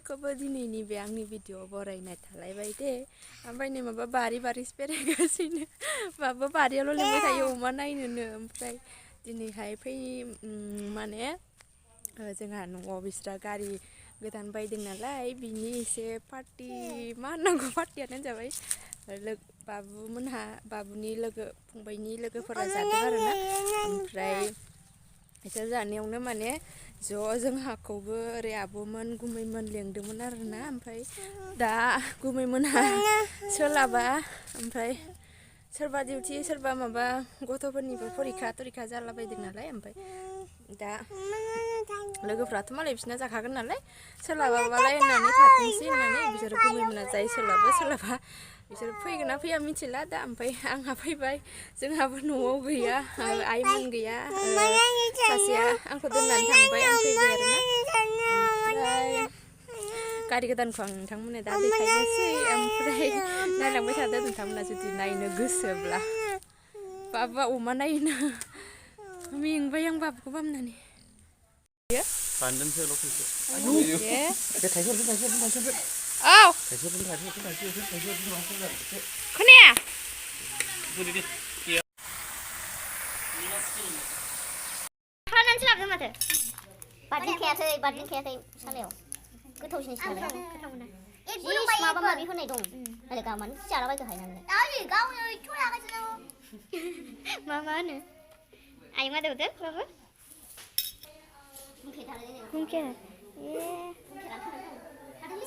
सानैखौबो दिनैनि बे आंनि भिडिअ बरायनाय थालायबाय दे ओमफ्राय नै माबा बारिसो बेरायगासिनो माबा बारियावल' लिंबाय थायो अमा नायनोनो ओमफ्राय दिनैहाय माने जोंहा न'आव बिस्रा गारि गोदान बायदों नालाय बिनि एसे पार्टि मा होननांगौ पार्टियानो होनजाबाय बाबुनि लोगो फंबायनि लोगोफोरा जादों आरोना ओमफ्राय बिसोर जानायावनो माने जोंहाखौबो ओरै आब'मोन गुमैमोन लेंदोंमोन आरोना ओमफ्राय दा गुमैमोनहा सोलाबा ओमफ्राय सोरबा डिउटि सोरबा माबा गथ'फोरनिबो फरिखा जालाबायदों नालाय ओमफ्राय दा लोगोफ्राथ' मालाय बिसिना जाखागोन नालाय सोलाबाबालाय होननानै थाथोंसै होननानै बिसोर गुमैमोना जाय सोलाबा बिसोर फैगोन ना फैया मिथिला दा ओमफ्राय आंहा फैबाय जोंहाबो न'आव गैया आइमोन गैया सासेया आंखौ दोननानै थांबाय आं फैबाय आरोना ओमफ्राय गारि गोदानखौ आं नोंथांमोननो दा देखायनोसै ओमफ्राय नायलांबाय थादो नोंथांमोना जुदि नायनो गोसोब्ला बाबुआ अमा नायनो मेंबाय आं बाबुखौ बामनानै 반전세로 풀죠. 예. 다시. 아우. 다시. 큰애야. 우리 하나는 지나가 마트. 바진 캐야 돼 살래요. 끝없이 살래. 이 마밤마 비혼에 동. 아니 가만 자라봐 그 하이나네. 나지 가오늘 초라가지고. 마마는. 아이 마도들 바보. 군캐. 예.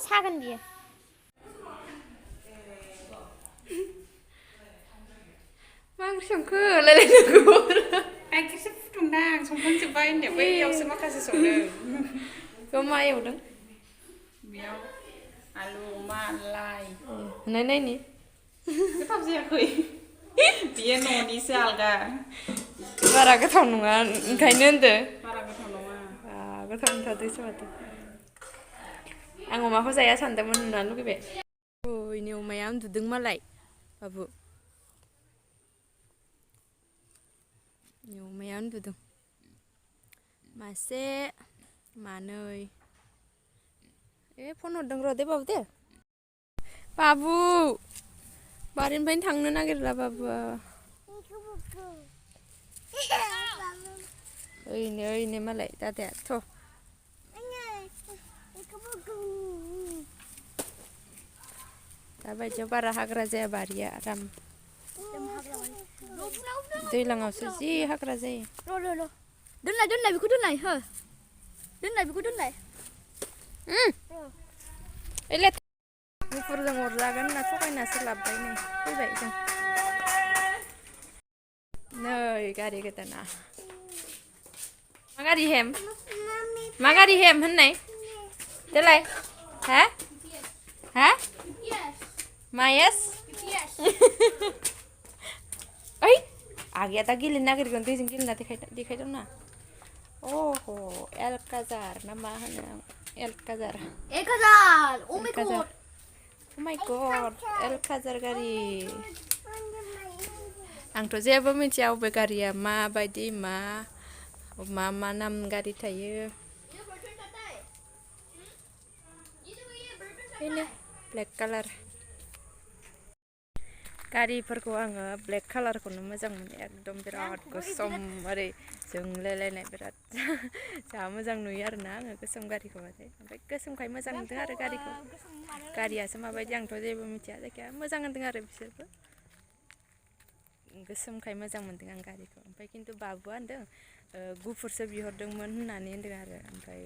사근 비에. 막 성크 라라라고. 아기서 푸둥당 성분지 바인데 왜 여기서 막가서 소를 그마 에우등. 미역 알루 malai 나나니. cái pháp gì khơi bia nồi đi xào cả 바라 같은 놈아 가있는데. para cái thằng nó 아, 그럼 다 드셔 봤다. 안 엄마 호자야 산다면 난 누구 배. 오, 이네 엄마야 안 두둥 말라이. 바부. 이네 엄마야 안 두둥. 마세 마너이. 폰 हरदों र' दे बाबु दे. बाबु. बारिनिफ्रायनो थांनो नागिरला बाबुआ. ओइनो मालाय दादाया थ' दाबायदियाव बारा हाग्रा जाया बारिया आराम दैज्लाङावसो जि हाग्रा जायो र' दोनलाय बेखौ दोनलाय हो दोनलाय बेखौ दोनलाय ओइले गुफुरजों अरजागोन होनना थगायनासो लाबोबाय नै फैबाय जों नै गारि गोदाना मा गारि हेम होननाय देलाय हा मायास ओइ आगैया दा गेलेनो नागिरगोन दैजों गेलेना देखायदों ना ओह एलकाजार ना मा होनो एलकाजार ओ माय गड एलकाजार गारि आंथ' जेबो मिथिया अबे गारिया माबायदि मा नाम गारि थायो बेनो ब्लेक कालार गारिफोरखौ आङो ब्लेक कालारखौनो मोजां मोनो एकदम बिराद गोसोम ओरै जोंलायलायनाय बिराद जा मोजां नुयो आरोना आङो गोसोम गारिखौ ओमफ्राय गोसोमखाय मोजां मोनदों आरो गारियासो माबायदि आंथ' जेबो मिथिया जायखिया मोजां होनदों आरो बिसोरबो गोसोमखाय मोजां मोनदों आं गारिखौ ओमफ्राय खिन्थु बाबुआ होनदों गुफुरसो बिहरदोंमोन होननानै होनदों आरो ओमफ्राय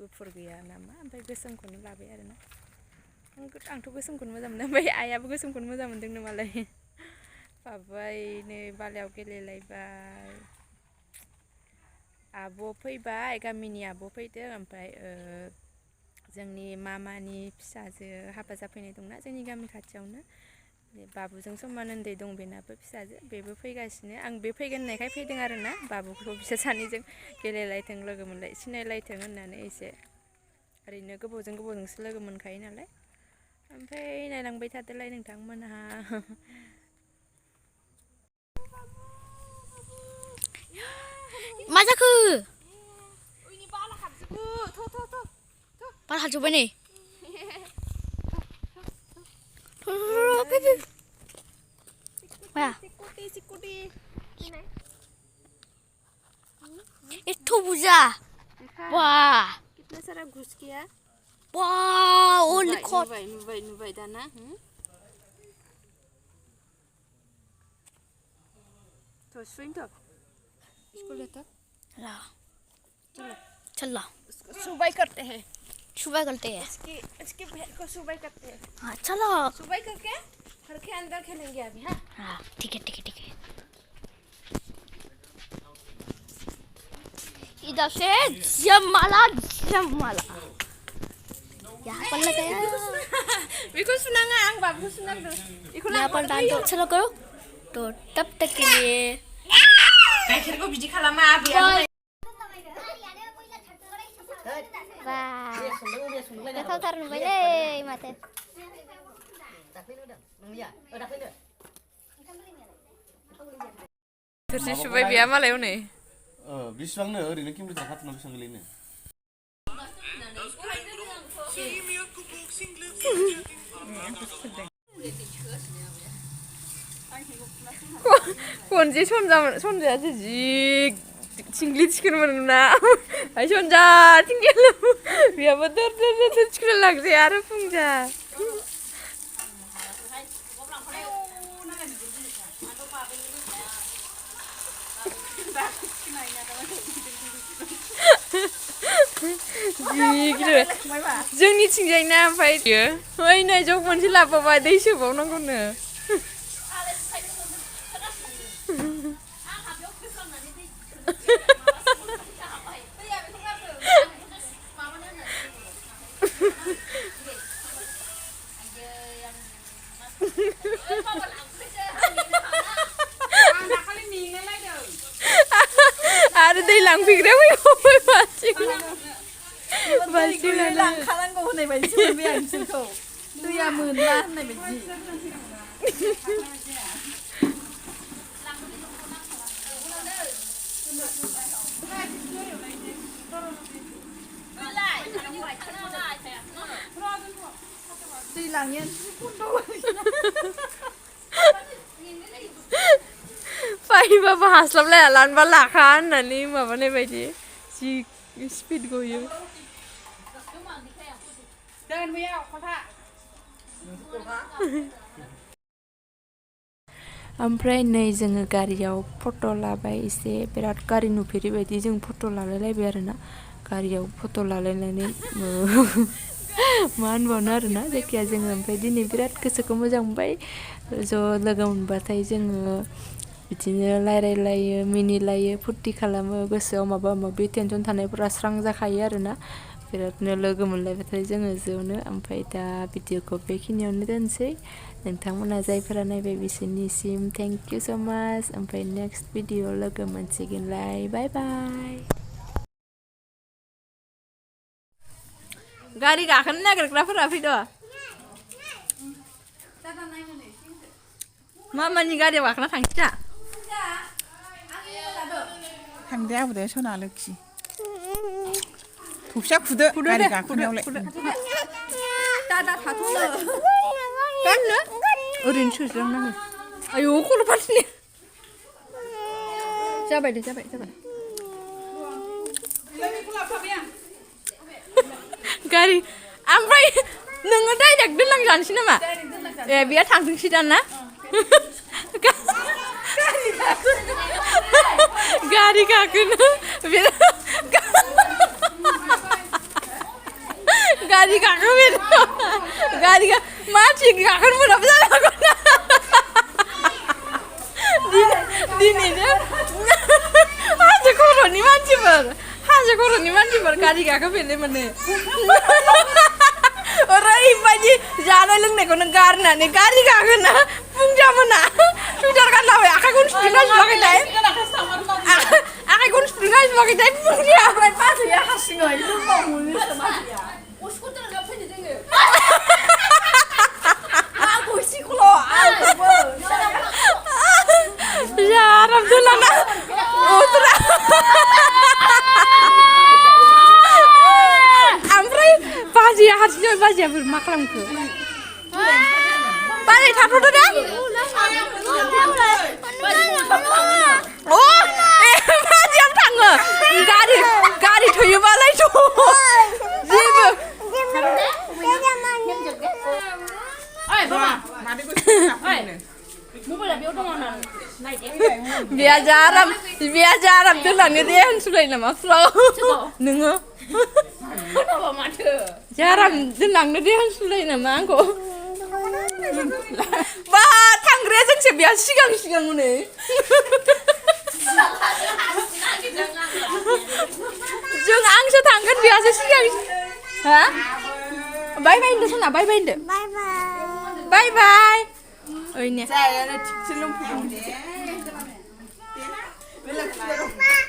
गुफुर गैया नामा ओमफ्राय गोसोमखौनो लाबाय आरोना आंथ' गोसोमखौनो मोजां मोनो ओमफ्राय आइयाबो गोसोमखौनो मोजां मोनदोंनो मालाय बाबुआ नै बालायाव गेलेलायबाय आब' फैबाय गामिनि आब' फैदों ओमफ्राय जोंनि मामानि फिसाजो हाबा जाफैनाय दंना जोंनि गामि खाथियावनो बाबुजों समान उन्दै दं बेनाबो फिसाजो बेबो फैगासिनो आं बे फैगोन होननायखाय फैदों आरोना बाबुखौ बिसोर सानैजों गेलेलायथों लोगो मोनलाय सिनायलायथों होननानै एसे ओरैनो गोबावजोंसो लोगो मोनखायो नालाय ओमफ्राय नायलांबाय थादोलाय नोंथांमोनहा मा जाखो बाला हाबजोब्बाय नै Sikuti. Itu buja. Wah. Kitna sara घुस गया. Wah, only caught. Nubai dana. तो swing तो. इसको लेता. ला. चलो. सुबह करते हैं. सुबह करते हैं. इसके पैर को सुबह करते हैं. हाँ चलो. सुबह करके घर के अंदर खेलेंगे अभी हाँ. हाँ ठीक है. इधर से जमाला. यहाँ पर लगाया. बिल्कुल सुना ना आंग बाबू सुना दो. यहाँ पर डाल दो. चलो करो. तो तब तक के लिए. गाइखेर को बिदि खालामा आबै. Wah. Gothawथार नुबायलै माथो. थोरसि सुबाय बिया मालाय हनै. बेसेबांनो ओरैनो किल'मिटार हाथुनाव बेसेबां गोलैनो? खनसे सनजायासो जि थिंग्लि थिखोनो मोना. आइ सनजा थिंग्लि बियाबो दर थिखोनो लांसै आरो फुंजा. जोंनिथिंजायना ओमफ्राय ओइ नै जग मोनसे लाबोबाय दै सोबावनांगौनो. आरो दै लांफैग्रा फैबावबाय बाल्थिं लांखानांगौ होननाय बायदिसो मोनबाय आं बिसोरखौ. दैया मोनला होननाय बायदि. दै लाङियानो फैबाबो हास्लाबलाया लानबा लाखा होननानै माबानाय बायदि जि स्पिड गयो. Đơn với nhau, con thạ. ओमफ्राय नै जोङो गारियाव फट' लाबाय एसे बिराद गारि नुफेरि बायदि जों फट' लालायलायबाय आरोना. गारियाव फट' लालायनानै मा होनबावनो आरोना जायखिया जोङो ओमफ्राय दिनै बिराद गोसोखौ मोजां मोनबाय. ज' लोगो मोनबाथाय जोङो बिदिनो रायलायलायो मिनिलायो फुर्ति खालामो. गोसोआव माबा माबि टेनसन थानायफोरा स्रां जाखायो आरोना. बिरादनो लोगो मोनलायबाथाय जोङो ज'नो. ओमफ्राय दा भिडिअखौ बेखिनियावनो दोनसै. नोंथांमोना जायफोरा नायबाय बिसोरनिसिम थेंक इउ स' माच. ओमफ्राय नेक्स्ट भिडिअ लोगो मोनसिगोनलाय. बाय बाय. गारि गाखोनो नागिरग्राफोरा फैद'. मामानि गारियाव गाखोना थांसै दा. थांदे आबोदे सना लोखि. थफिया खुदो गारि गाखोनायावलाय. दादा थाथ'नो. गाननो ओरैनो सोज्रांनांगौ. आयौ खर' फाथिनि. जाबाय दे जाबाय. गारि ओमफ्राय नोङो डाइरेक्ट दोनलांजानोसै नामा? ए बेया थांथोंसै दाना. गारि गाखोनो गारि गाखोबे गारि मानसि गाखोनो मोनाबो जानो हागौ ना. दिनैनो हाजो खर'नि मानसिफोर गारि गाखोफेरनो मोनो. ओरैबायदि जानाय लोंनायखौनो गारनानै गारि गाखोना फुंजा मोना सुइटार गानलाबाय आखाइखौनो सुफिनगासिनोबाखैथाय आखाइखौनो सुफिनगासिनोबाखैथाय फुंजिया. बाजैया हारसिङै लोंबाव मोनोसो बाजैया. आंखौ सिखल' आंखौबो. जा आराम दोनलांना ओमफ्राय बाजैया हारसिं मा खालामखो? बारै थाथ'दो दे अ मादियाव थाङो गारि थोयोबालायथ' जेबो biar jarang dolanनो दे होनसुलाय नामा फ्राव नोङो jarang dolanनो दे होनसुलाय नामा आंखौ बा थांग्राया जोंसो बिहा सिगां हनै जों आंसो थांगोन बिहासो सिगां हा बाय बाय होनदो सना बाय बाय होनदो बाय बाय ओइ ने